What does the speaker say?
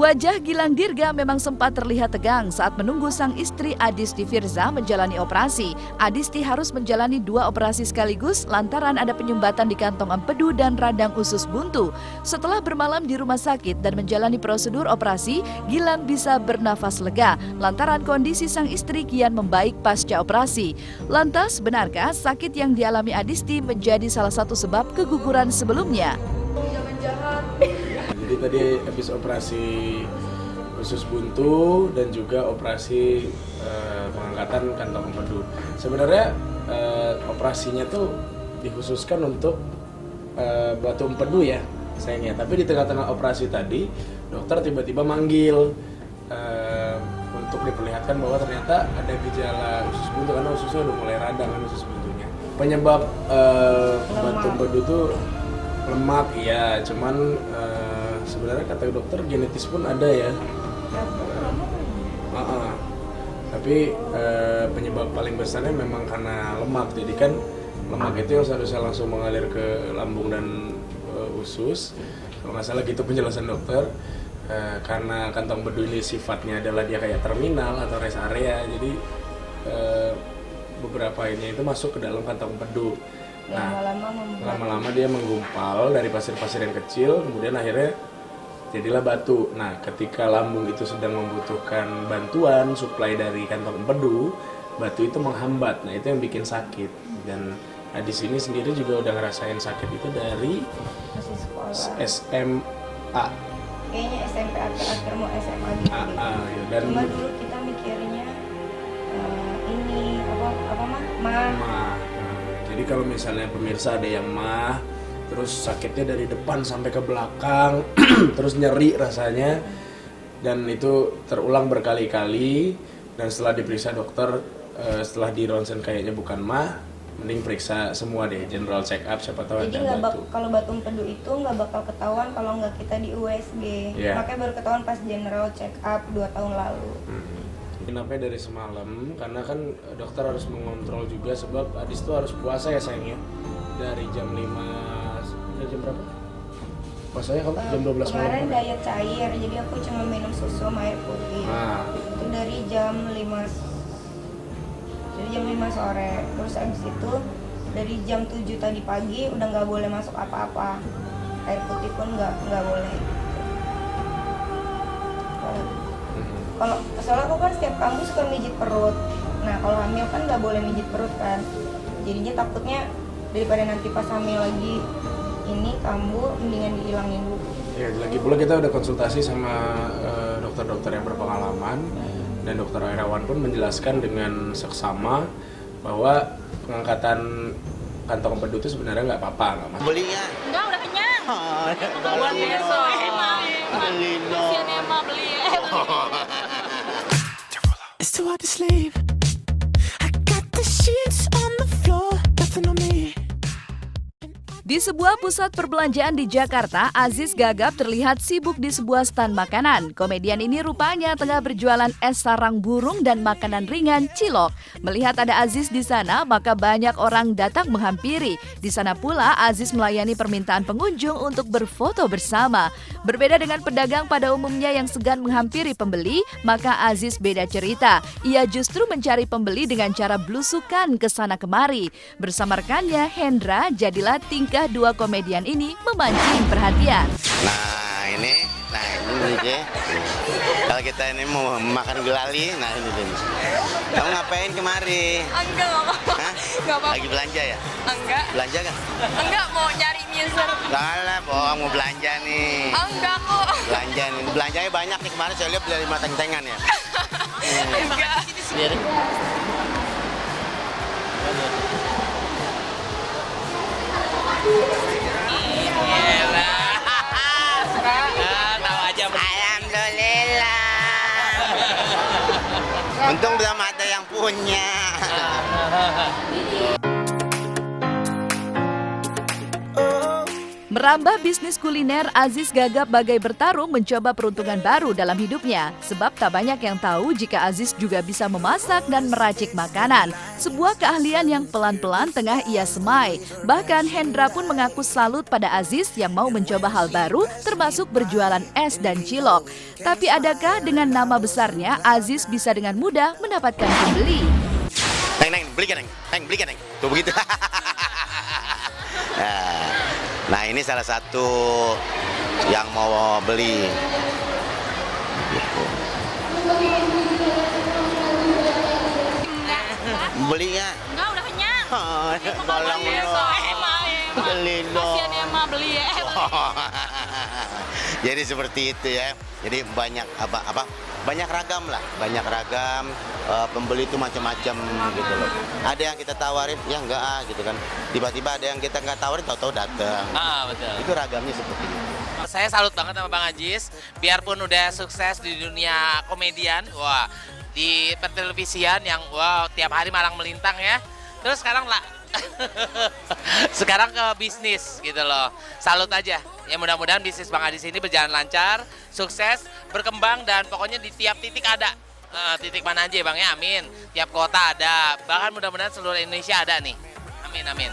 Wajah Gilang Dirga memang sempat terlihat tegang saat menunggu sang istri Adisti Firza menjalani operasi. Adisti harus menjalani 2 operasi sekaligus lantaran ada penyumbatan di kantong empedu dan radang usus buntu. Setelah bermalam di rumah sakit dan menjalani prosedur operasi, Gilang bisa bernafas lega lantaran kondisi sang istri kian membaik pasca operasi. Lantas, benarkah sakit yang dialami Adisti menjadi salah satu sebab keguguran sebelumnya? Jadi tadi habis operasi usus buntu dan juga operasi pengangkatan kantong empedu. Sebenarnya operasinya tuh dikhususkan untuk batu empedu ya sayangnya. Tapi di tengah-tengah operasi tadi dokter tiba-tiba manggil untuk diperlihatkan bahwa ternyata ada gejala usus buntu karena ususnya udah mulai radang kan usus buntunya. Penyebab batu empedu tuh lemak ya, cuman sebenarnya kata dokter genetis pun ada ya. Tapi penyebab paling besarnya memang karena lemak. Jadi kan lemak itu yang seharusnya langsung mengalir ke lambung dan usus. Kalau nggak salah gitu penjelasan dokter. Karena kantong empedu ini sifatnya adalah dia kayak terminal atau rest area. Jadi beberapa ini itu masuk ke dalam kantong empedu. Nah, lama-lama dia menggumpal dari pasir-pasir yang kecil, kemudian akhirnya jadilah batu. Nah, ketika lambung itu sedang membutuhkan bantuan suplai dari kantong empedu, batu itu menghambat. Nah, itu yang bikin sakit. Dan di sini sendiri juga udah ngerasain sakit itu dari SMA. Kayaknya SMP akhir mau SMA gitu. Ya, dan cuma dulu kita mikirnya ini mah. Jadi kalau misalnya pemirsa ada yang mah, terus sakitnya dari depan sampai ke belakang, terus nyeri rasanya, dan itu terulang berkali-kali, dan setelah diperiksa dokter, setelah di ronsen kayaknya bukan mah, mending periksa semua deh, general check up, siapa tahu jadi ada batu. Kalau batu empedu itu nggak bakal ketahuan kalau nggak kita di USG, makanya baru ketahuan pas general check up 2 tahun lalu. Kenapa dari semalam? Karena kan dokter harus mengontrol juga sebab Adis tuh harus puasa ya sayangnya. Dari jam 5, dari jam berapa? Puasanya kamu jam 12 malam. Kemarin diet cair, jadi aku cuma minum susu sama air putih. Itu dari jam 5. Jadi jam 5 sore. Terus abis itu dari jam 7 tadi pagi udah nggak boleh masuk apa-apa. Air putih pun nggak boleh. Kalau soalnya aku kan setiap kambuh suka mijit perut. Nah kalau hamil kan nggak boleh mijit perut kan. Jadinya takutnya daripada nanti pas hamil lagi ini kambuh, mendingan dihilangin dulu. Ya lagi pula kita udah konsultasi sama dokter-dokter yang berpengalaman dan dokter Airawan pun menjelaskan dengan seksama bahwa pengangkatan kantong empedu itu sebenarnya nggak apa-apa, nggak masalah. Belinya? Enggak, udah kenyang. Buat besok. Kasian Emma beli. It's too hard to sleep. I got the sheets on the floor, nothing on me. Di sebuah pusat perbelanjaan di Jakarta, Aziz Gagap terlihat sibuk di sebuah stand makanan. Komedian ini rupanya tengah berjualan es sarang burung dan makanan ringan cilok. Melihat ada Aziz di sana, maka banyak orang datang menghampiri. Di sana pula, Aziz melayani permintaan pengunjung untuk berfoto bersama. Berbeda dengan pedagang pada umumnya yang segan menghampiri pembeli, maka Aziz beda cerita. Ia justru mencari pembeli dengan cara blusukan ke sana kemari. Bersama rekannya, Hendra, jadilah tingkah 2 komedian ini memancing perhatian. Nah ini aja. Kalau kita ini mau makan gulali, nah ini deh. Kamu ngapain kemari? Enggak apa-apa. Lagi belanja ya? Enggak. Belanja kan? Enggak, mau nyari user. Salah, bohong, mau belanja nih. Enggak kok. Belanja nih, belanjanya banyak nih kemarin saya lihat beli 5 teng-tengan ya. Enggak. Biar. Tahu aja. Alhamdulillah. Untung belum ada yang punya. Merambah bisnis kuliner, Aziz gagap bagai bertarung mencoba peruntungan baru dalam hidupnya. Sebab tak banyak yang tahu jika Aziz juga bisa memasak dan meracik makanan. Sebuah keahlian yang pelan-pelan tengah ia semai. Bahkan Hendra pun mengaku salut pada Aziz yang mau mencoba hal baru termasuk berjualan es dan cilok. Tapi adakah dengan nama besarnya Aziz bisa dengan mudah mendapatkan pembeli? Neng, belikan neng. Tuh begitu. Nah ini salah satu yang mau beli. Gitu. Belinya? Enggak, udah kenyang. Tolong beli dong. Kasihan Emma beli ya. Jadi seperti itu ya. Jadi banyak banyak ragam lah, pembeli itu macam-macam gitu loh. Ada yang kita tawarin, ya enggak gitu kan. Tiba-tiba ada yang kita nggak tawarin, tahu-tahu datang. Betul. Itu ragamnya seperti itu. Saya salut banget sama Bang Aziz, biarpun udah sukses di dunia komedian, wah, di pertelevisian yang wow tiap hari malang melintang ya. Terus sekarang lah sekarang ke bisnis gitu loh. Salut aja. Ya mudah-mudahan bisnis Bang Aziz ini berjalan lancar, sukses, berkembang dan pokoknya di tiap titik ada. Titik mana aja Bang ya, amin. Tiap kota ada. Bahkan mudah-mudahan seluruh Indonesia ada nih. Amin.